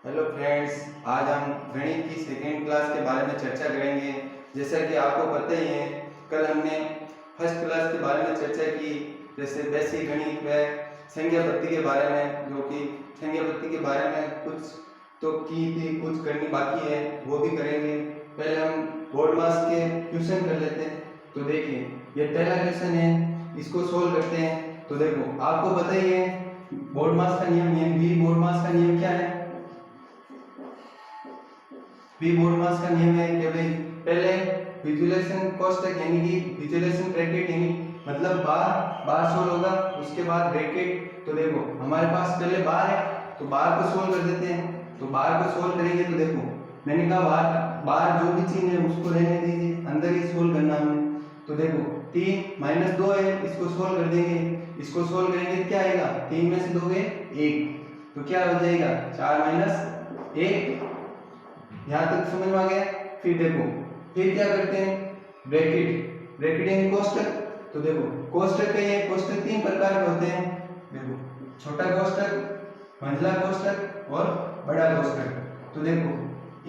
Hello friends, आज हम गणित की सेकेंड क्लास के बारे में चर्चा करेंगे। जैसा कि आपको पता ही है, कल हमने फर्स्ट क्लास के बारे में चर्चा की, जैसे बेसिक गणित व संख्या पत्ती के बारे में, जो कि संख्या पत्ती के बारे में कुछ तो की थी, कुछ करनी बाकी है, वो भी करेंगे। पहले हम बोर्ड मास के क्वेश्चन कर लेते हैं। तो देखिए, ये पहला क्वेश्चन है, इसको सोल्व करते हैं। तो देखो, आपको पता ही है बोर्ड मास का नियम है। बी बोर्ड मास का नियम क्या है? बी बोर्ड मास का नियम है कि भाई पहले विजुअलाइजेशन कोष्ठक यानी कि विजुअलाइजेशन ब्रैकेट यानी मतलब बार सोल्व होगा, उसके बाद ब्रैकेट। तो देखो हमारे पास पहले बार है, तो बार को सोल्व कर देते हैं। तो बार को सोल्व करेंगे तो देखो मैंने कहा बार जो भी चीज है उसको रहने दीजिए, अंदर ही सोल्व करना हमने। तो देखो 3 - 2 है, इसको सोल्व कर देंगे। इसको सोल्व करेंगे क्या आएगा? 3 में से 2 गए 1, तो क्या हो जाएगा? 4 - 1। यहाँ तक समझ में आ गया? फिर देखो, फिर क्या करते हैं? ब्रैकेट यानी कोष्ठक। तो देखो कोष्ठक का ये कोष्ठक 3 प्रकार के होते हैं। देखो, छोटा कोष्ठक, मंझला कोष्ठक और बड़ा कोष्ठक। तो देखो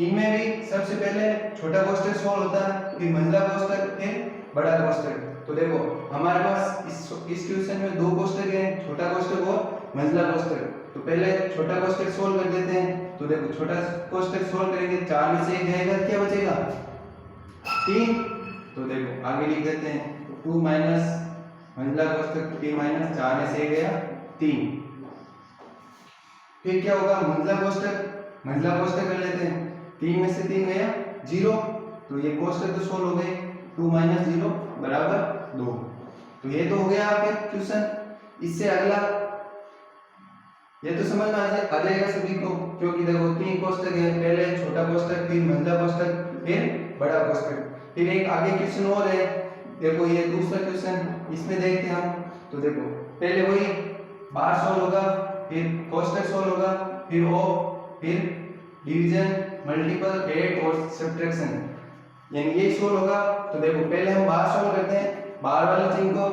इनमें भी सबसे पहले छोटा कोष्ठक सोल्व होता है, फिर मंझला कोष्ठक, फिर बड़ा कोष्ठक। तो देखो हमारे पास इस क्वेश्चन में 2 कोष्ठक हैं, छोटा कोष्ठक और मंझला कोष्ठक। तो पहले छोटा कोष्ठक सोल्व कर देते हैं। तो देखो छोटा कोष्ठक सोल्व करेंगे, 4 में से 1 जाएगा, क्या बचेगा? 3। तो देखो आगे लिख देते हैं 2 माइनस मंझला कोष्ठक 3 माइनस 4 में से 1 गया 3। फिर क्या होगा? मंझला कोष्ठक कर लेते हैं। 3 में से 3 गया 0, तो ये कोष्ठक तो सोल्व हो गए। 2 - 0 = 2। तो ये तो हो गया आपके क्वेश्चन। इससे अगला ये तो समझ में आ जाएगा सभी को, क्योंकि देखो 3 कोष्ठक है, पहले छोटा कोष्ठक, फिर मंझला कोष्ठक, फिर बड़ा कोष्ठक। फिर एक आगे क्वेश्चन और है, देखो ये दूसरा क्वेश्चन, इसमें देखते हैं हम। तो देखो पहले वही बार सोल्व होगा, फिर कोष्ठक सोल्व होगा, फिर डिवीजन, मल्टीपल, ऐड और सब्ट्रैक्शन, यानी ये सोल्व होगा। तो देखो पहले हम बार सोल्व करते हैं। बार वाले चिन्ह को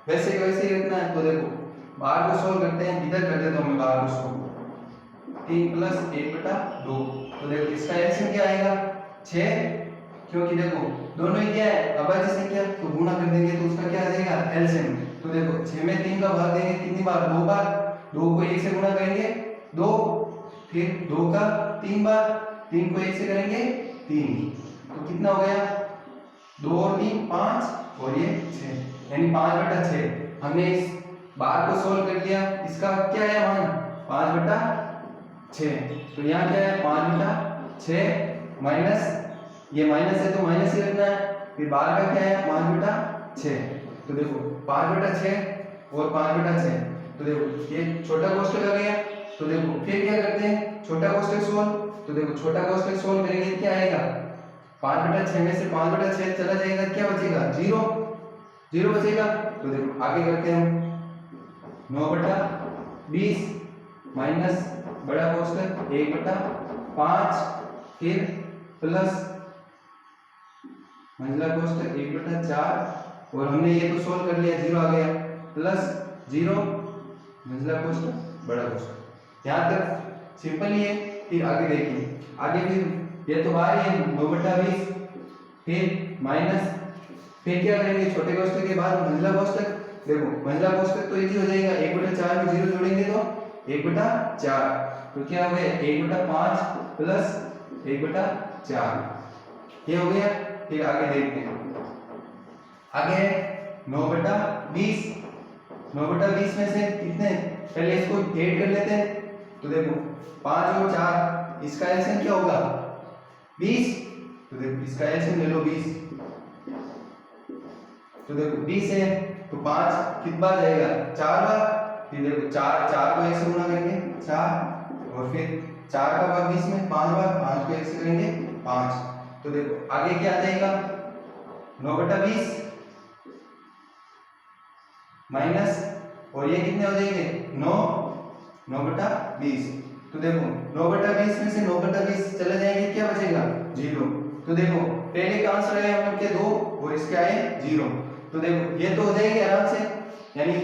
वैसे के वैसे ही रखना है। तो देखो बार को सोल्व करते हैं, इधर कर देता हूं मैं बार को सोल्व। 3 + 1/2। तो देखो इसका एलसीएम क्या आएगा? 6, क्योंकि देखो दोनों ही क्या है? अभाज्य संख्या, तो गुणा कर देंगे तो उसका क्या आ जाएगा? एलसीएम। तो देखो 6 में 3 का भाग देंगे कितनी बार? 2 बार। 2 को 1 से गुणा करेंगे 2, फिर 2 का 3 बार, 3 को 1 से करेंगे 3, तो कितना हो गया? 2 और 3 5 और ये 6, यानी 5/6। हमने इस बार को सोल्व कर लिया। इसका क्या है मान? 5/6। तो यहाँ क्या है? 5/6 माइनस, ये माइनस है तो माइनस ही रखना है। फिर बार का क्या है? 5/6। तो देखो 5/6 और 5/6। तो देखो ये छोटा कोष्ठक आ गया। तो देखो फिर क्या करते हैं? छोटा कोष्ठक सोल्व। तो देखो छोटा कोष्ठक सोल्व करेंगे क्या आएगा? 5/6 में से 5/6 चला जाएगा, क्या बचेगा? 0 बचेगा। तो देखो आगे करते हैं हम। 9/20 माइनस बड़ा कोष्ठक 1/5, फिर प्लस मंझला कोष्ठक 1/4, और हमने ये तो सोल्व कर लिया, 0 आ गया, प्लस 0 मंझला कोष्ठक बड़ा कोष्ठक। यहाँ तक सिंपल ही है। फिर आगे देखिए, आगे फिर ये तो बाहर है 9/20, फिर माइनस, फिर क्या करेंगे? छोटे कोष्ठक के बाद मंझला कोष्ठक। देखो मंझला कोष्ठक तो इजी हो जाएगा, 1/4 में 0 जोड़ेंगे तो 1/4, तो क्या हो गया? 1/5 प्लस 1/4, ये हो गया। फिर आगे देखते हैं, आगे 9/20। 9/20 में से कितने? पहले इसको ऐड कर लेते हैं। तो देखो 5 और 4, इसका एलसीएम क्या होगा? 20। तो देखो इसका एलसीएम ले लो 20। तो देखो 20 है तो 5 कितनी बार जाएगा? 4 बार। फिर देखो 4 को 1 से गुणा करेंगे 4, और फिर 4 का भाग 20 में 5 बार, 5 को 1 से करेंगे 5। तो देखो आगे क्या आ जाएगा? 9/20 माइनस, और ये कितने हो जाएंगे? 9/20। तो देखो 9/20 में से 9/20 चले जाएंगे, क्या बचेगा? 0। तो देखो पहले का आंसर आया हम लोग के 2 और इसके आए 0। तो देखो ये तो हो जाएगी आराम से, यानी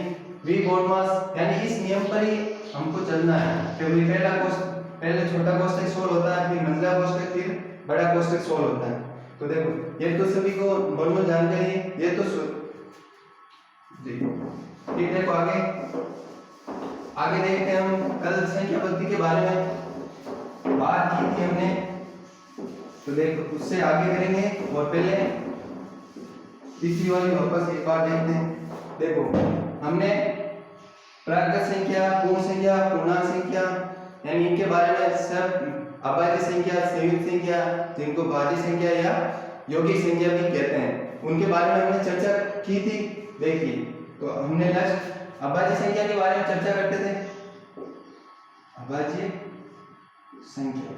वी बोर्ड मास, यानी इस नियम पर ही हमको चलना है कि भाई पहले छोटा कोष्टक सोल्व होता है, फिर मंझला कोष्टक, फिर बड़ा कोष्टक सोल्व होता है। तो देखो ये तो सभी को नॉर्मल जानकारी है, ये तो जी। फिर देखो आगे देखते हैं हम कल संख्या पद्धति के बारे में बात की थी हमने, तो देखो उससे आगे करेंगे। और पहले तीसरी वाली वापस एक बार देखते हैं। देखो हमने प्राकृत संख्या, पूर्ण संख्या, पूर्णांक संख्या यानी इनके बारे में सब अभाज्य संख्या, संयुक्त संख्या, जिनको भाज्य संख्या या यौगिक संख्या भी कहते हैं, उनके बारे में हमने चर्चा की थी। देखिए तो हमने लास्ट अभाज्य संख्या के बारे में चर्चा करते थे। अभाज्य संख्या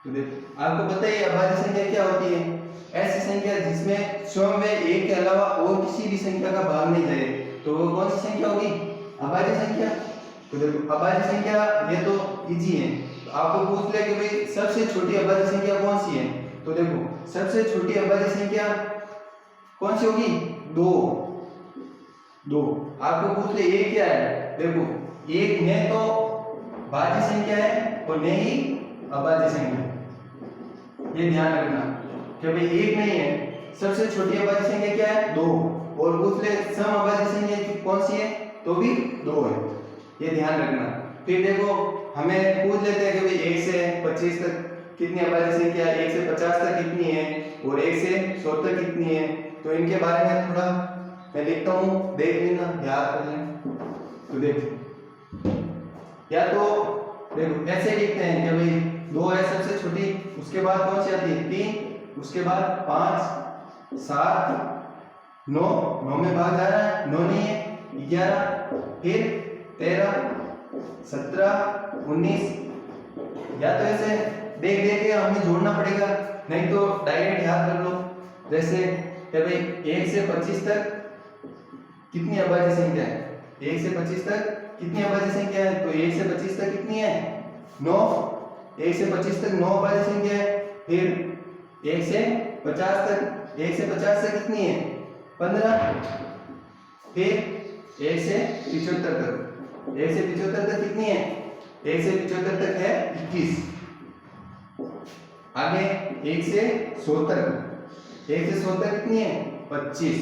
तो देखो आपको पता है अभाज्य संख्या क्या होती है? ऐसी संख्या जिसमें स्वयं व एक के अलावा और किसी भी संख्या का भाग नहीं जाए, तो वो कौन सी संख्या होगी? अभाज्य संख्या। तो देखो अभाज्य संख्या ये तो इजी है, तो आपको पूछ ले कि भाई सबसे छोटी अभाज्य संख्या कौन सी है? तो देखो सबसे छोटी अभाज्य संख्या कौन सी होगी? दो। आपको पूछ ले एक क्या है? देखो एक न तो भाज्य संख्या है और न ही अभाज्य संख्या, ये ध्यान रखना कि भाई एक नहीं है। सबसे छोटी अभाज्य संख्या क्या है? 2। और पूछ ले सम अभाज्य संख्या कौन सी है? तो भी 2 है, ये ध्यान रखना। फिर देखो हमें पूछ लेते हैं कि भाई 1 से 25 तक कितनी अभाज्य संख्या है, 1 से 50 तक कितनी है और 1 से 100 तक कितनी है। तो इनके बारे में थोड़ा मैं लिखता हूँ, देख लेना, याद कर लेना। तो देखो या तो देखो ऐसे लिखते हैं कि भाई 2 है सबसे छोटी, उसके बाद कौन सी आती है? 3, उसके बाद 5, 7, 9 में भाग जा रहा है, 9 नहीं है, 11, फिर 13, 17, 19। या तो ऐसे देख के हमें जोड़ना पड़ेगा, नहीं तो डायरेक्ट याद कर लो। जैसे भाई 1 से 25 तक कितनी अभाज्य संख्या है? 1 से 25 तक कितनी अभाज्य संख्या है? तो 1 से 25 तक कितनी है? 9। 1 से 25 तक 9 अभाज्य संख्या है। फिर 1 से 50 तक, 1 से 50 तक कितनी है? 15। फिर 1 से 75 तक, 1 से 75 तक कितनी है? 1 से 75 तक है 21। आगे 1 से 100 तक, 1 से 100 तक कितनी है? 25।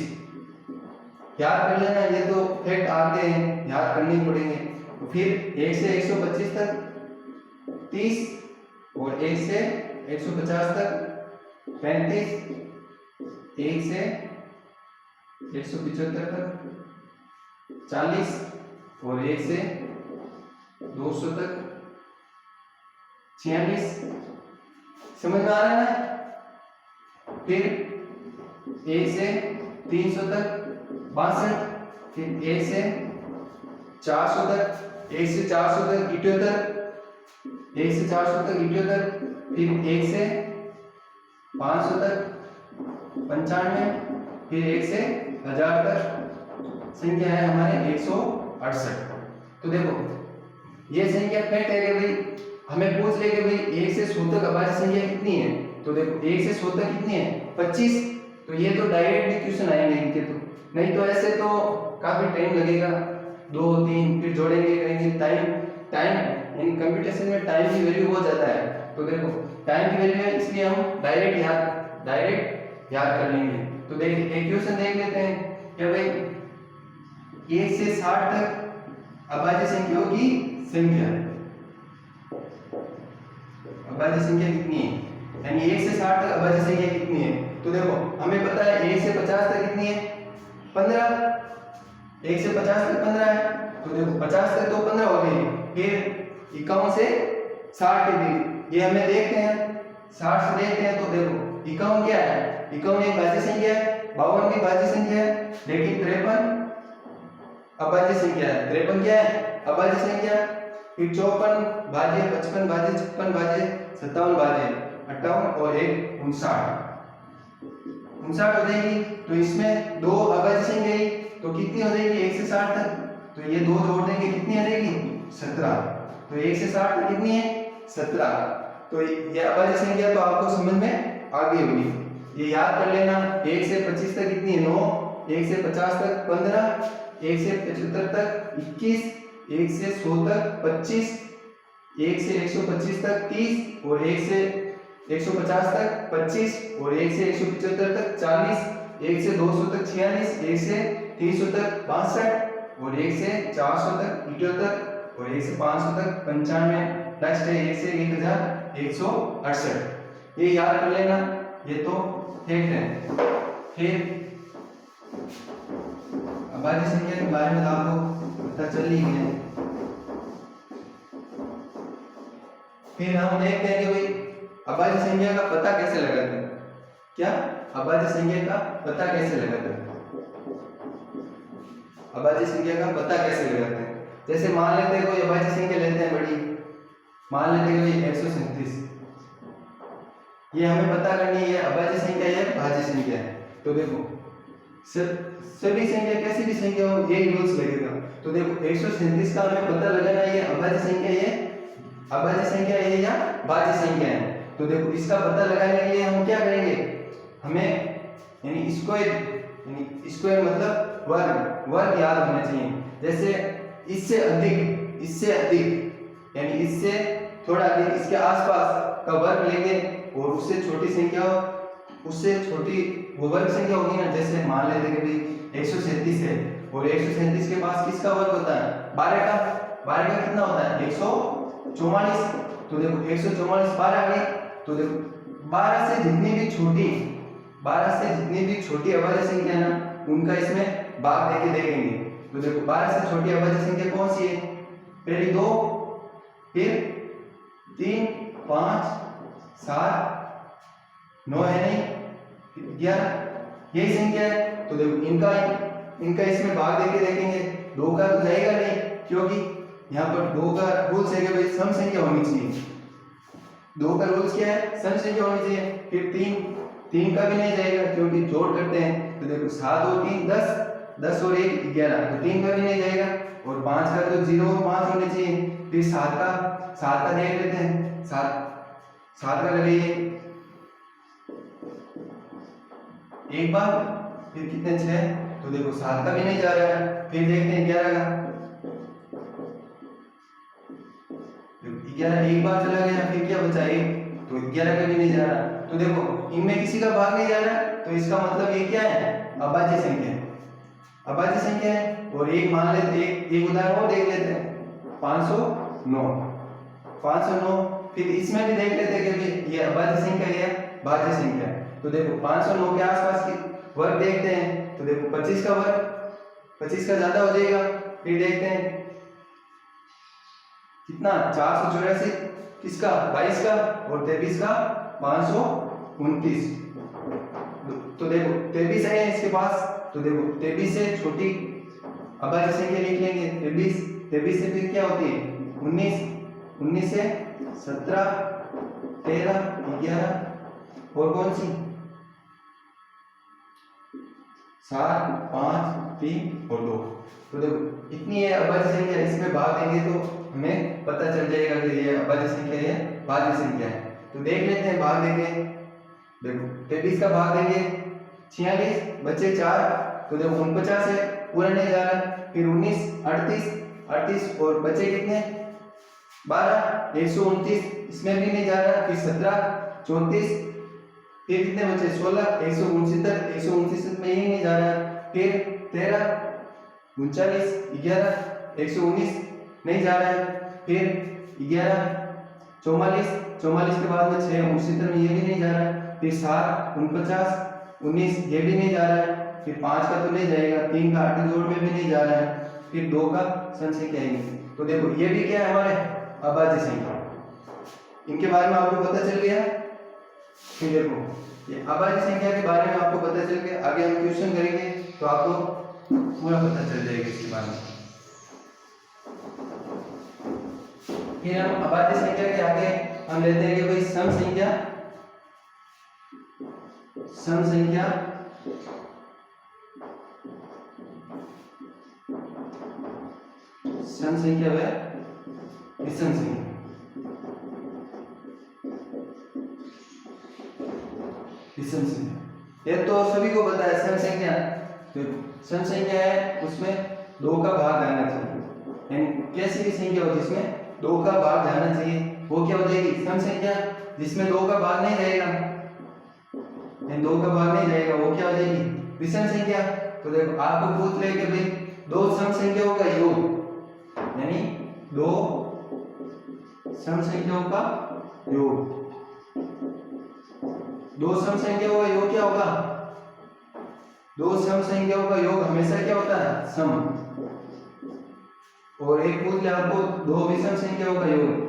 याद कर लेना, ये तो फैक्ट आते हैं, याद करने पड़ेंगे। फिर 1 से 125 तक 30 और 1 से 150 तक 35, 1 से 175 तक 40 और 1 से 200 तक 46। समझ में आ रहा है ना? फिर 1 से 300 तक 62, फिर 1 से 400 तक, 1 से 400 तक 78, 1 से 400 तक 78, फिर 1 से 500 तक 95, फिर 1 से 1000 तक संख्या है हमारे 168। तो देखो ये संख्या फैक्ट है कि भाई हमें पूछ ले कि भाई 1 से 100 तक अभाज्य संख्या कितनी है? तो देखो 1 से 100 तक कितनी है? 25। तो ये तो डायरेक्ट भी क्वेश्चन आएंगे इनके, तो नहीं तो ऐसे तो काफी टाइम लगेगा, 2 3 फिर जोड़ेंगे करेंगे। टाइम यानी कंप्यूटेशन में टाइम की वैल्यू बहुत ज्यादा है। तो देखो टाइम की वैल्यू है, इसलिए हम डायरेक्ट याद कर लेंगे। तो देखिए एक क्वेश्चन देख लेते हैं कि भाई 1 से 60 तक अभाज्य संख्याओं की संख्या, अभाज्य संख्या कितनी है? यानी 1 से 60 तक अभाज्य संख्या कितनी है? तो देखो हमें पता है 1 से 50 तक कितनी है? 15। 1 से 50 तक 15 है, तो देखो 50 तक तो 15 हो गई। फिर 51 से 60 के बीच ये हमें देखते हैं, 60 से देखते हैं। तो देखो 51 क्या है? 51 एक भाज्य संख्या है, 52 भी भाज्य संख्या है, लेकिन 53 अभाज्य संख्या है। 53 क्या है? अभाज्य संख्या। फिर 54 भाज्य, 55 भाज्य, 56 भाज्य, 57 भाज्य, 58 और 1 59 हो जाएगी। तो इसमें 2 अभाज्य संख्या है, तो कितनी हो जाएगी? 1 से 60 तक। तो ये 2 जोड़ देंगे, कितनी आ जाएगी? 17। तो 1 से 60 तक कितनी है? 17। तो ये अभाज्य संख्या तो आपको समझ में आ गई होगी, ये याद कर लेना। 1 से 25 तक कितनी है? 9, 1 से 50 तक 15, 1 से 75 तक 21, 1 से 100 तक 25, 1 से 125 तक 30 और 1 से 150 तक 25 और 1 से 175 तक 40, 1 से 200 तक 46, 1 से 300 तक 62 और 1 से 400 तक 78 और 1 से 500 तक 95, नेक्स्ट है 1 से 1168। ये याद कर लेना, ये तो ठीक है। फिर अभाज्य संख्या के बारे में आपको पता चल ही गया। फिर हम देखते हैं कि भाई अभाज्य संख्या का पता कैसे लगाते हैं। क्या अभाज्य संख्या का पता कैसे लगाते हैं? अभाज्य संख्या का पता कैसे लगाते हैं? जैसे मान लेते हैं कोई अभाज्य संख्या लेते हैं बड़ी, मान लेते हैं भाई 137, ये हमें पता करनी है अभाज्य संख्या है भाज्य संख्या है। तो देखो सभी संख्या कैसी भी संख्या हो यही रूल्स लगेगा। तो देखो 137 का हमें पता लगाना है ये अभाज्य संख्या है, अभाज्य संख्या है या भाज्य संख्या है। तो देखो इसका पता लगाने के लिए हम क्या करेंगे, हमें यानी स्क्वायर मतलब वर्ग याद होना चाहिए। जैसे इससे अधिक यानी इससे थोड़ा अधिक, इसके आसपास का वर्ग लेंगे और उससे छोटी संख्या, उससे छोटी वो वर्ग संख्या होगी ना। जैसे मान लेते हैं कि भाई 137 है और 137 के पास किसका वर्ग होता है 12 का कितना होता है 144। तो देखो 144 12 आ गई। तो देखो 12 से जितनी भी छोटी अभाज्य संख्या है ना उनका इसमें भाग देके देखेंगे। तो देखो 12 से छोटी अभाज्य संख्या कौन सी है, पहली 2, फिर 3, 5, 7, 9 है नहीं, 11 यही संख्या है। तो देखो इनका इसमें भाग देके देखेंगे। 2 का तो जाएगा नहीं क्योंकि यहाँ पर 2 का रूल्स है कि भाई सम संख्या होनी चाहिए। 2 का रूल्स क्या है, सम संख्या होनी चाहिए। फिर 3 का भी नहीं जाएगा क्योंकि जोड़ करते हैं। तो देखो 7 और 3 10 और 1 11, तो 3 का भी नहीं जाएगा। और 5 का तो 0 और 5 होने चाहिए। फिर 7 का देख लेते हैं, 7 का लगाइए एक बार, फिर कितने 6, तो देखो 7 का भी नहीं जा रहा है। फिर देखते हैं 11 का, 11 एक बार चला गया, फिर क्या बचा 1, तो 11 का भी नहीं जा रहा। तो देखो इनमें किसी का भाग नहीं जा रहा, तो इसका मतलब ये क्या है अभाज्य संख्या है, अभाज्य संख्या है। और एक मान लेते एक उदाहरण और देख लेते हैं 509। फिर इसमें भी देख लेते हैं कि ये अभाज्य संख्या है भाज्य संख्या है। तो देखो 509 के आसपास की वर्ग देखते हैं। तो देखो 25 का वर्ग, 25 का ज्यादा हो जाएगा। फिर देखते हैं कितना 484 किसका 22 का और 23 का 529। तो देखो 23 है इसके पास। तो देखो 23 से छोटी अभाज्य संख्या लिख लेंगे 23 से फिर क्या होती है 19 से 17 13 11 और कौन सी 7 5 3 और 2। तो देखो इतनी है अभाज्य संख्या, इसमें भाग देंगे तो हमें पता चल जाएगा कि ये अभाज्य संख्या है भाज्य संख्या है। तो देख लेते हैं भाग देंगे। देखो 23 का भाग देंगे 46 बचे 4, तो देखो 49 है पूरा नहीं जा रहा। फिर 19 38 और बचे कितने 12 129, इसमें भी नहीं जा रहा। फिर 17 34, फिर कितने बचे 16 169 में ही नहीं जा रहा। फिर 13 39 11 119 नहीं जा रहा है। फिर 11 44 के बाद में 6 69 में ये भी नहीं जा रहा है। फिर 7 49 19 ये भी नहीं जा रहा है। फिर 5 का तो नहीं जाएगा, 3 का 8 जोड़ में भी नहीं जा रहा है। फिर 2 का सम संख्या आएंगे। तो देखो ये भी क्या है हमारे अभाज्य संख्या, इनके बारे में आपको पता चल गया। फिर देखो ये अभाज्य संख्या के बारे में आपको पता चल गया। आगे हम क्वेश्चन करेंगे तो आपको पूरा पता चल जाएगा इसके बारे में। फिर हम अभाज्य संख्या के आगे हम लेते हैं कि भाई सम संख्या व विषम संख्या। विषम संख्या ये तो सभी को पता है। सम संख्या तो सम संख्या है उसमें 2 का भाग जाना चाहिए। यानी कैसी भी संख्या हो जिसमें 2 का भाग जाना चाहिए वो क्या हो जाएगी सम संख्या। जिसमें 2 का भाग नहीं जाएगा, यानी 2 का भाग नहीं जाएगा वो क्या हो जाएगी विषम संख्या। तो देखो आपको पूछ ले कि भाई 2 सम संख्याओं का योग, यानी 2 सम संख्याओं का योग, 2 सम संख्याओं का योग क्या होगा। 2 सम संख्याओं का योग हमेशा क्या होता है सम। और एक पूछ ले आपको 2 विषम संख्याओं का योग,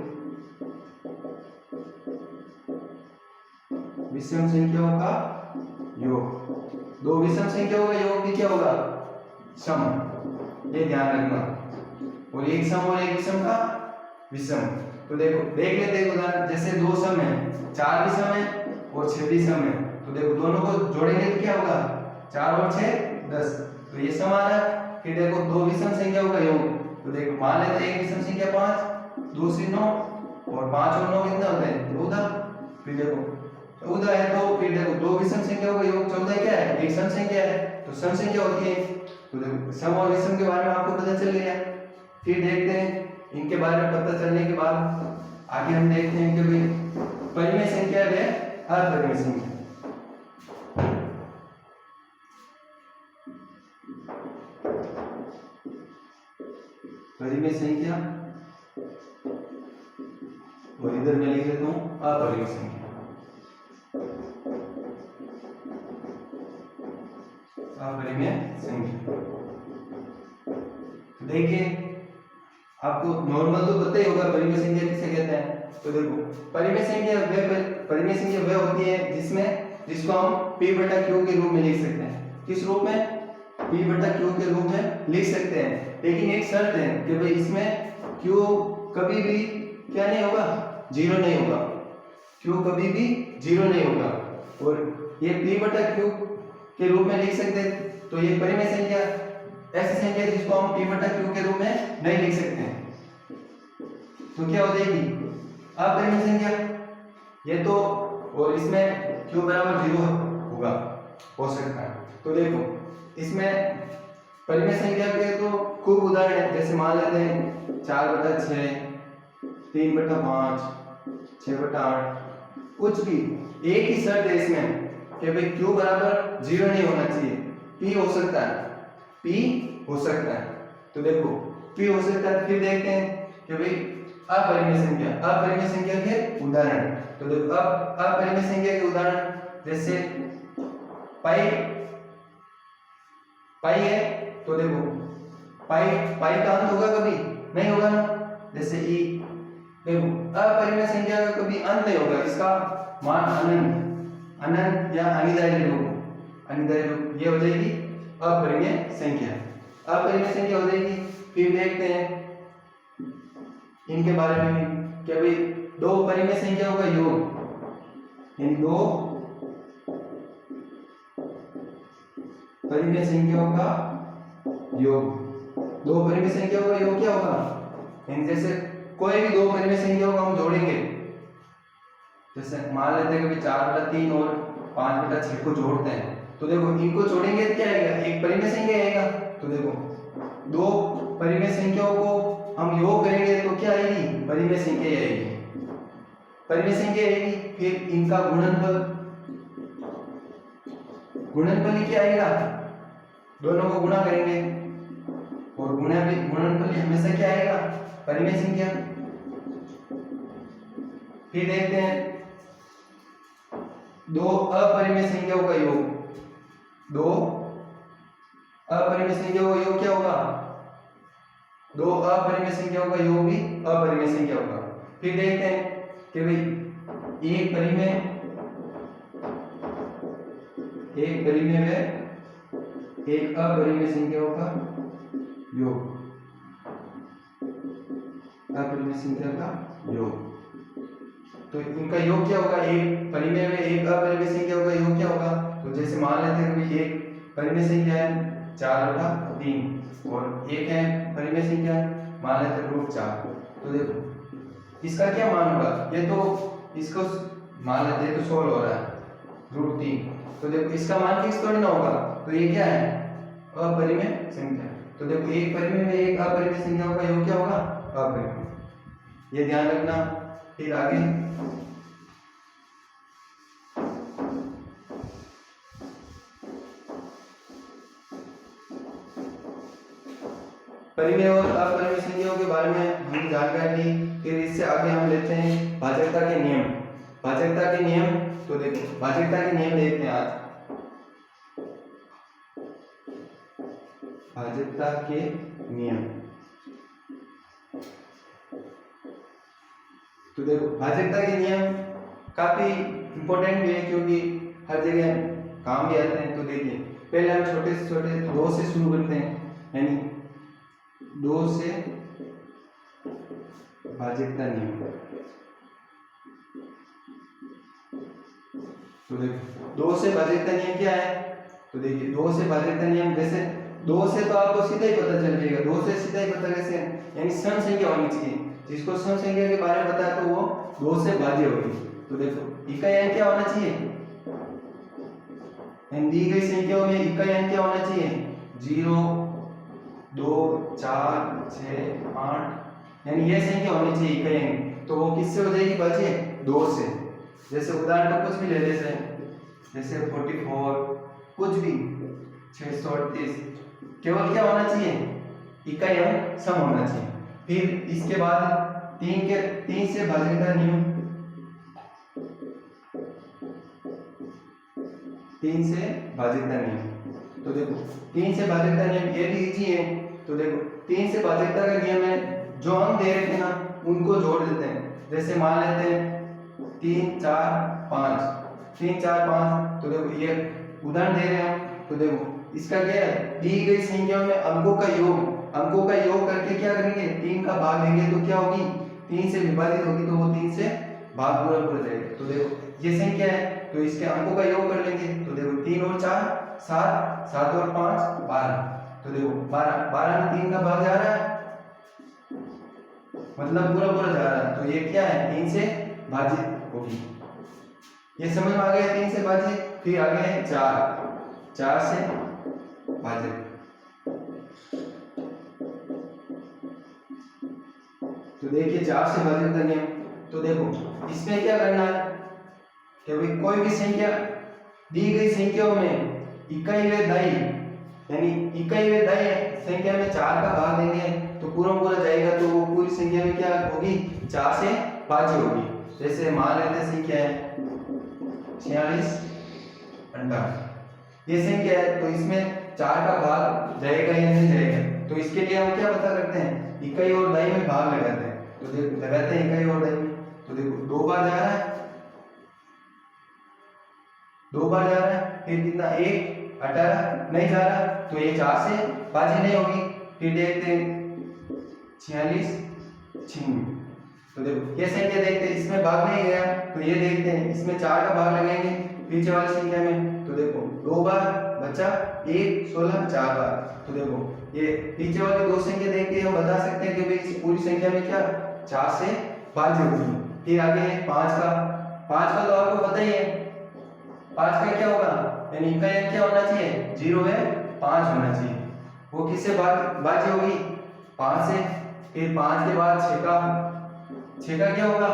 विषम संख्याओं का योग, 2 विषम संख्याओं का योग भी क्या होगा सम, ये ध्यान रखना। और एक सम और एक विषम का विषम। तो देखो देख लेते हैं उदाहरण, जैसे 2 सम है, 4 विषम है और 6 विषम है। तो देखो दोनों को जोड़ेंगे तो क्या होगा 4 और 6 10, तो ये सम आ रहा है। फिर देखो 2 विषम संख्याओं का योग, तो देखो मान लेते हैं एक विषम संख्या 5, दूसरी 9 और 5 और 9 कितना होता है 14। फिर देखो 14 है तो फिर देखो 2 विषम संख्याओं का योग 14 क्या है एक सम संख्या है, तो सम संख्या होती है। तो देखो सम और विषम के बारे में आपको पता चल गया। फिर देखते हैं इनके बारे में पता चलने के बाद आगे हम देखते हैं कि भाई परिमेय संख्या है अपरिमेय संख्या। परिमेय संख्या और इधर मैं लिख देता हूं अपरिमेय संख्या। अपरिमेय संख्या देखिए आपको नॉर्मल तो पता ही होगा परिमेय संख्या किसे कहते हैं। तो देखो परिमेय संख्या वह होती है जिसको हम p बटा q के रूप में लिख सकते हैं। किस रूप में p बटा q के रूप में लिख सकते हैं। लेकिन एक शर्त है कि भाई इसमें q कभी भी क्या नहीं होगा जीरो नहीं होगा, q कभी भी जीरो नहीं होगा। और ये p बटा q के रूप में लिख सकते हैं। तो ये परिमेय संख्या ऐसी संख्या जिसको हम p बटा q के रूप में नहीं लिख सकते हैं, तो क्या हो जाएगी अपरिमेय संख्या ये तो। और इसमें q बराबर 0 होगा हो सकता है। तो देखो इसमें परिमेय संख्या के तो खूब उदाहरण है, जैसे मान लेते हैं 4 बटा 6, 3 बटा 5, 6 बटा 8, कुछ भी। एक ही शर्त है इसमें कि भाई q बराबर 0 नहीं होना चाहिए, p हो सकता है, p हो सकता है। तो देखो p हो सकता है। फिर देखते हैं कि भाई अपरिमेय संख्या के उदाहरण। तो देखो अब अपरिमेय संख्या के उदाहरण जैसे पाई है, तो देखो पाई का अंत होगा कभी नहीं होगा ना, जैसे ई। देखो अपरिमेय संख्या का कभी अंत नहीं होगा, इसका मान अनंत या अनिर्धारित रूप ये हो जाएगी अपरिमेय संख्या हो जाएगी। फिर देखते हैं इनके बारे में क्या भाई 2 परिमेय संख्याओं का योग, यानी 2 परिमेय संख्याओं का योग, 2 परिमेय संख्याओं का योग क्या होगा, यानी जैसे कोई भी 2 परिमेय संख्याओं को हम जोड़ेंगे, जैसे मान लेते हैं कि 4 बटा 3 और 5 बटा 6 को जोड़ते हैं। तो देखो इनको जोड़ेंगे तो क्या आएगा एक परिमेय संख्या आएगा। तो देखो 2 परिमेय संख्याओं को हम योग करेंगे तो क्या आएगी परिमेय संख्या आएगी। फिर इनका गुणनफल ही क्या आएगा, दोनों को गुणा करेंगे और गुणनफल हमेशा क्या आएगा परिमेय संख्या। फिर देखते हैं 2 अपरिमेय संख्याओं का योग, 2 अपरिमेय संख्याओं का योग क्या होगा 2 अपरिमेय संख्याओं का योग भी अपरिमेय संख्या होगा। फिर देखते हैं कि भाई एक परिमेय व एक अपरिमेय संख्याओं का योग, अपरिमेय संख्या का योग। तो इनका योग क्या होगा एक परिमेय में एक अपरिमेय संख्याओं का योग क्या होगा। तो जैसे मान लेते हैं कि एक परिमेय संख्या है 4 बटा 3 और एक है परिमेय संख्या मान लेते हैं √4। तो देखो इसका क्या मान होगा, ये तो इसको मान लेते हैं तो 16 हो रहा है √3। तो देखो इसका मान फिक्स थोड़ी ना होगा, तो ये क्या है अपरिमेय संख्या। तो देखो एक परिमेय में एक अपरिमेय संख्याओं का योग क्या होगा? अपरिमेय। ये ध्यान रखना। फिर आगे परिमेय और अपरिमेय संख्याओं के बारे में हमने जानकारी ली। फिर इससे आगे हम लेते हैं भाजकता के नियम। भाजकता के नियम, तो देखो भाजकता के नियम देखते हैं आज। भाजकता के नियम, तो देखो भाजकता के नियम काफी इंपॉर्टेंट भी है क्योंकि हर जगह काम भी आते हैं। तो देखिए पहले हम छोटे से छोटे 2 से शुरू करते हैं, यानी 2 से भाजकता नियम। तो देखो 2 से भाजकता नियम क्या है? तो देखिए 2 से भाजकता नियम, जैसे 2 से तो आपको सीधा ही पता चल जाएगा। 2 से सीधा ही पता कैसे, यानी सम संख्या होनी चाहिए। जिसको सम संख्या के बारे में पता है तो वो 2 से भाज्य होगी। तो देखो इकाई अंक क्या होना चाहिए? दी गई संख्याओं में इकाई अंक क्या होना चाहिए? 0, 2, 4, 6, 8, यानी ये संख्या होनी चाहिए इकाई अंक। तो वो किससे हो जाएगी भाज्य? 2 से। जैसे उदाहरण को कुछ भी ले लेते हैं, जैसे 44, कुछ भी 638, केवल क्या होना चाहिए? इकाई अंक सम होना चाहिए। फिर इसके बाद 3 से भाजकता नियम, 3 से भाजकता नियम। तो देखो 3 से भाजकता नियम ये भी इजी है। तो देखो 3 से भाजकता का नियम है, जो अंक दे रहे थे ना उनको जोड़ देते हैं। जैसे मान लेते हैं 3, 4, 5, 3, 4, 5। तो देखो ये उदाहरण दे रहे हैं हम। तो देखो इसका क्या है? दी गई संख्याओं में अंकों का योग करके क्या करेंगे? 3 का भाग लेंगे तो क्या होगी? 3 से विभाजित होगी, तो वो 3 से भाग पूरा जाएगा। तो देखो ये संख्या है, तो इसके अंकों का योग कर लेंगे। तो देखो 3 और 4 7, 7 और 5 12। तो देखो 12 में 3 का भाग जा रहा है, मतलब पूरा जा रहा है। तो ये क्या है? 3 से भाजित होगी। ये समझ में आ गया 3 से भाजित। फिर आगे है 4 से भाजित। तो देखिए 4 से भाजकता नियम। तो देखो इसमें क्या करना है कि भाई कोई भी संख्या दी गई संख्याओं में इकाई व दाई, यानी इकाई व दाई संख्या में 4 का भाग देंगे तो पूरा जाएगा। तो वो पूरी संख्या में क्या होगी? 4 से भाज्य होगी। जैसे मान लेते हैं संख्या है 46, 58, ये संख्या है। तो इसमें 4 का भाग जाएगा या नहीं जाएगा? तो इसके लिए हम क्या पता करते हैं? इकाई और दाई में भाग लगाते हैं। तो देखो लगाते हैं इकाई और दाई में। तो देखो 2 बार जा रहा है, 2 बार जा रहा है। फिर कितना? 1, 18 नहीं जा रहा, तो ये 4 से भाज्य नहीं होगी। फिर देखते हैं 46, 96। तो देखो ये संख्या देखते हैं, इसमें भाग नहीं गया। तो ये देखते हैं, इसमें 4 का भाग लगाएंगे पीछे वाली संख्या में। तो देखो 2 बार बचा, 1, 16, 4 बार। तो देखो ये पीछे वाली 2 संख्या देख के हम बता सकते हैं कि भाई इस पूरी संख्या में क्या 4 से भाज्य होगी। फिर आगे है 5 का। 5 का तो आपको पता ही है, 5 का क्या होगा? यानी इकाई अंक क्या होना चाहिए? 0 है 5 होना चाहिए। वो किससे भाज्य होगी? 5 से। फिर 5 के बाद 6 का क्या होगा?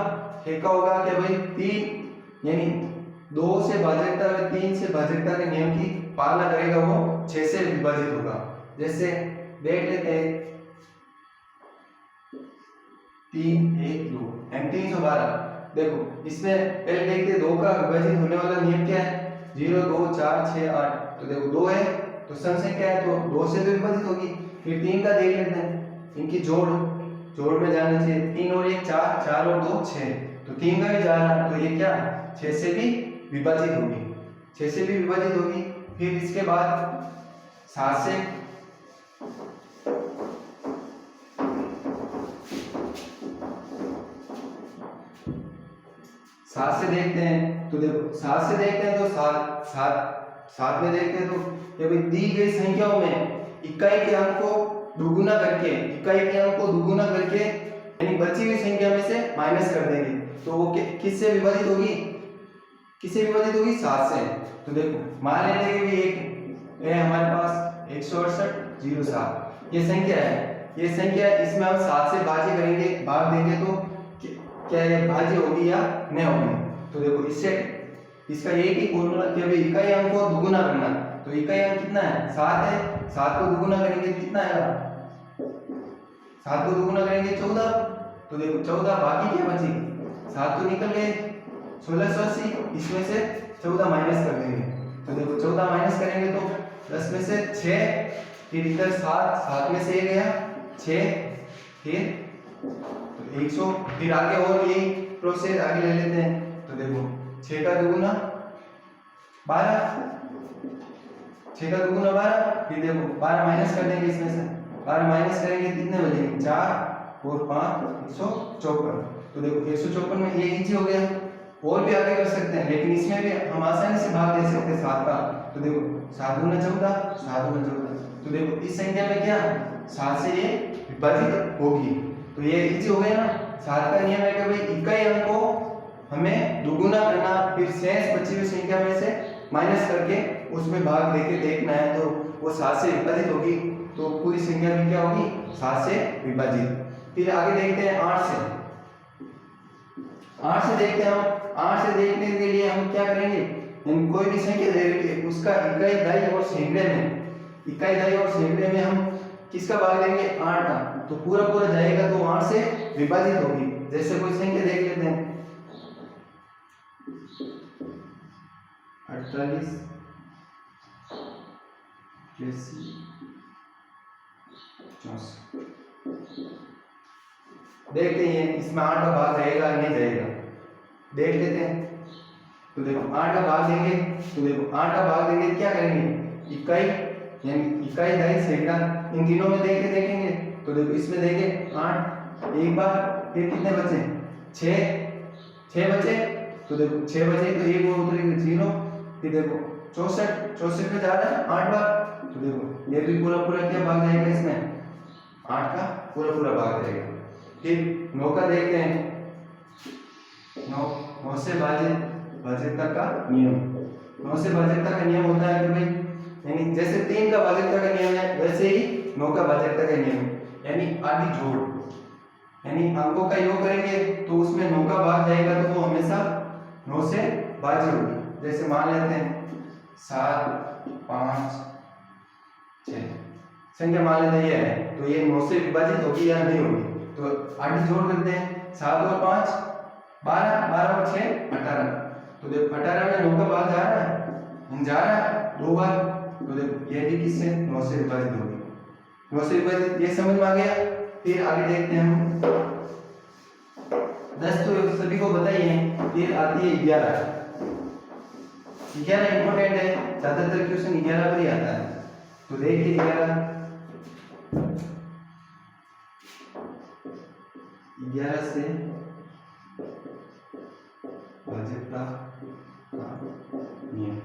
6 का होगा कि भाई 3, यानी 2 से भाजकता व 3 से भाजकता के नियम की पालना करेगा, वो 6 से विभाजित होगा। जैसे देख लेते हैं 3, 1, 2 एंड 312। देखो इसमें पहले देखते हैं 2 का विभाजित होने वाला नियम क्या है? 0, 2, 4, 6, 8। तो देखो 2 है तो सम संख्या है, तो 2 से भी विभाजित होगी। फिर 3 का देख लेते हैं, इनकी जोड़ में जाना चाहिए। 3 और 1 4, 4 और 2 6। तो 3 का भी जा रहा है, तो ये क्या 6 से भी विभाजित होगी, 6 से भी विभाजित होगी। फिर इसके बाद 7 से, देखते हैं। तो देखो 7 से देखते हैं तो 7 में देखते हैं तो ये भाई दी गई संख्याओं में इकाई के अंक को दुगुना करके, यानी बची हुई संख्या में से माइनस कर देंगे। तो वो किससे विभाजित होगी? 7 से। तो देखो मान लेते हैं कि एक है हमारे पास 168, 07। ये संख्या है, ये संख्या है, इसमें हम 7 से भाज्य करेंगे, भाग देंगे तो क्या ये भाज्य होगी या नहीं होगी। तो देखो इससे इसका एक ही फॉर्मूला कि अभी इकाई अंक को दुगुना करना। तो इकाई अंक कितना है 7 है, 7 को दुगुना करेंगे तो कितना आएगा, 7 को दुगुना करेंगे 14। तो देखो 14 बाकी क्या बची, 7 तो निकल गए 1680, इसमें से 14 माइनस कर देंगे। तो देखो 14 माइनस करेंगे तो 10 में से 6, फिर इधर 7 में से 1 गया 6, फिर तो 100, फिर आगे और यही प्रोसेस आगे ले लेते हैं। तो देखो 6 का दुगुना 12, 6 का दुगुना 12, फिर देखो 12 माइनस कर देंगे, इसमें से 12 माइनस करेंगे कितने बचेंगे 4 और 5 154। तो देखो 154 में ये इजी हो गया, और भी आगे कर सकते हैं, लेकिन इसमें भी हम आसानी से भाग दे सकते हैं 7 का। तो देखो 7 गुना 14, 7 गुना 14। तो देखो इस संख्या में क्या 7 से ये विभाजित होगी। तो ये इजी हो गया ना। 7 का नियम है कि भाई इकाई अंक को हमें दुगुना करना, फिर शेष बची हुई संख्या में से माइनस करके उसमें भाग देके देखना है, तो वो 7 से विभाजित होगी। तो पूरी संख्या भी क्या होगी 7 से विभाजित। फिर आगे देखते हैं 8 से। 8 से देखते हैं हम। 8 से देखने के लिए हम क्या करेंगे, कोई भी संख्या दे रखी है उसका इकाई दहाई और सैकड़े में, इकाई दहाई और सैकड़े में हम किसका भाग देंगे 8 का। तो पूरा पूरा जाएगा तो 8 से विभाजित होगी। जैसे कोई संख्या देख लेते हैं 48, 84, 64। देखते हैं इसमें 8 का भाग रहेगा नहीं रहेगा, देख लेते हैं। तो देखो 8 का भाग देंगे, तो देखो 8 का भाग देंगे क्या करेंगे, इकाई यानी इकाई दहाई सैकड़ा इन तीनों में देख के देखेंगे। तो देखो इसमें देंगे 8 एक बार, फिर कितने बचे 6 बचे। तो देखो 6 बचे तो एक वो उतरेंगे 0, फिर देखो 64 पे जा रहा है 8 बार। तो देखो ये भी पूरा पूरा क्या भाग जाएगा, इसमें 8 का पूरा पूरा भाग जाएगा। फिर 9 का देखते हैं, 9 से भाज्यता का नियम। 9 से भाज्यता का नियम होता है कि भाई यानी जैसे 3 का भाज्यता का नियम है वैसे ही 9 का भाज्यता का नियम, यानी आदि जोड़, यानी अंकों का योग करेंगे तो उसमें 9 का भाग जाएगा तो वो हमेशा 9 से भाज्य होगी। जैसे मान लेते हैं 7, 5, 6 संख्या मान लेते हैं ये है, तो ये 9 से विभाजित होगी या नहीं होगी। तो आदि जोड़ करते हैं 7 और 5 12, 12 और 6 18। तो देखो 18 में 9 का भाग जा रहा है, जा रहा है 2 बार। तो देखो ये भी किससे 9 से विभाजित होगी, 9 से विभाजित, ये समझ में आ गया। फिर आगे देखते हैं हम 10 तो सभी को बताइए। फिर आती है 11 इंपॉर्टेंट है, ज्यादातर क्वेश्चन 11 पर ही आता है। तो देखिए 11 से भाज्यता का नियम,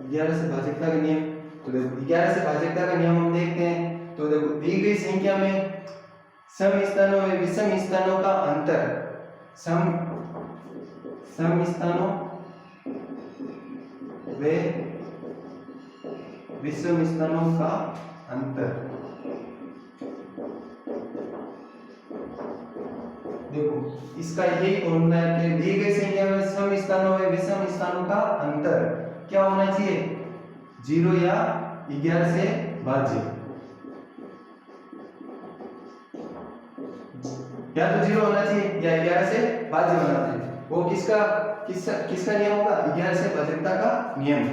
11 से भाज्यता का नियम। तो देखो 11 से भाज्यता का नियम हम देखते हैं। तो देखो दी गई संख्या में सम स्थानों में विषम स्थानों का अंतर, सम स्थानों वे विषम स्थानों का अंतर। देखो इसका यही फॉर्मूला है कि दी गई संख्या में सम स्थानों में विषम स्थानों का अंतर क्या होना चाहिए, 0 या 11 से भाज्य, या तो 0 होना चाहिए या 11 से भाज्य होना चाहिए। वो किसका नियम होगा, 11 से भाज्यता का नियम।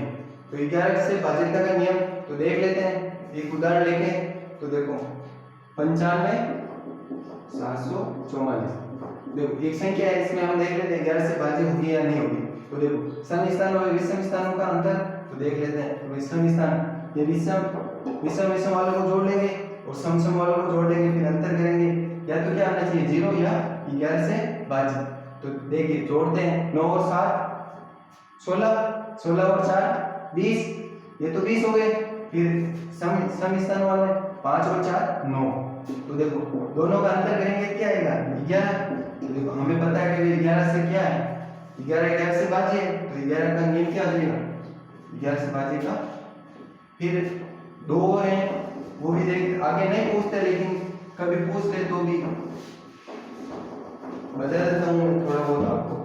तो 11 से भाज्यता का नियम तो देख लेते हैं एक उदाहरण लेके। तो देखो 95 744। देखो एक संख्या है, इसमें हम देख लेते हैं 11 से भाज्य होगी या नहीं होगी। तो देखो सम स्थानों में विषम स्थानों का अंतर, तो देख लेते हैं विषम स्थान, ये विषम वालों को जोड़ लेंगे और सम वालों को जोड़ लेंगे, फिर अंतर करेंगे। या तो क्या आना चाहिए 0 या 11 से भाज्य। तो देखिए जोड़ते हैं 9 और 7 16, 16 और 4 20, ये तो 20 हो गए। फिर सम स्थान वाले 5 और 4 9। तो देखो दोनों का अंतर करेंगे क्या आएगा 11। तो देखो हमें पता है कि 11 से क्या है, 11 से भाज्य है। तो 11 का नियम क्या हो जाएगा, 11 से भाज्य का। फिर 2 और हैं वो भी देख, आगे नहीं पूछते लेकिन कभी पूछ ले तो भी बता देता हूँ थोड़ा बहुत आपको।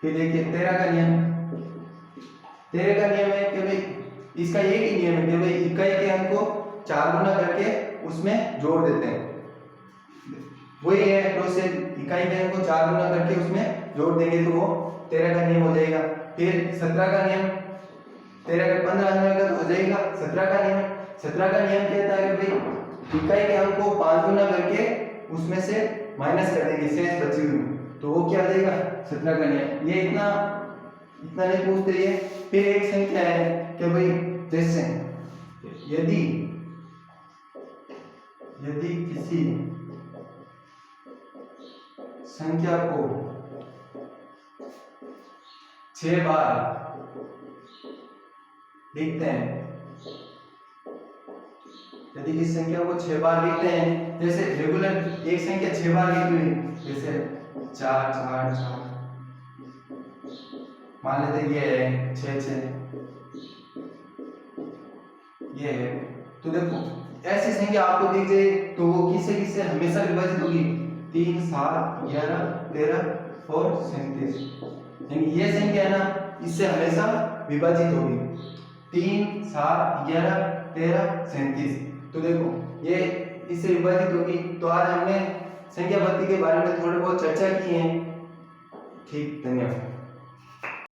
फिर देखिए 13 का नियम, 13 का नियम है कि भाई इसका एक ही नियम है कि भाई इकाई के अंक को 4 गुना करके उसमें जोड़ देते हैं, वही है प्रोसेस। इकाई के अंक को 4 गुना करके उसमें जोड़ देंगे तो वो 13 का नियम हो जाएगा। फिर 17 का नियम, 13 का 15 आ जाएगा तो हो जाएगा 17 का नियम। 17 का नियम कहता है कि भाई इकाई के अंक को 5 गुना करके उसमें से माइनस कर देंगे शेष बची हुई, तो वो क्या आ जाएगा 17 का नियम। ये इतना नहीं पूछते ये। फिर एक संख्या है कि भाई जैसे यदि किसी संख्या को 6 बार लिखते हैं, यदि किसी संख्या को 6 बार लिखते हैं, जैसे रेगुलर एक संख्या 6 बार लिखी हुई, जैसे 4 4 4, मान लेते ये है 6 6, ये है, तो देखो ऐसी संख्या आपको दिख जाए तो वो किससे हमेशा विभाजित होगी, 3 7 11 13 और 37, यानी ये संख्या है ना इससे हमेशा विभाजित होगी, 3 7 11 13 37। तो देखो ये इससे विभाजित होगी। तो आज हमने संख्या पद्धति के बारे में थोड़ी बहुत चर्चा की है। ठीक, धन्यवाद।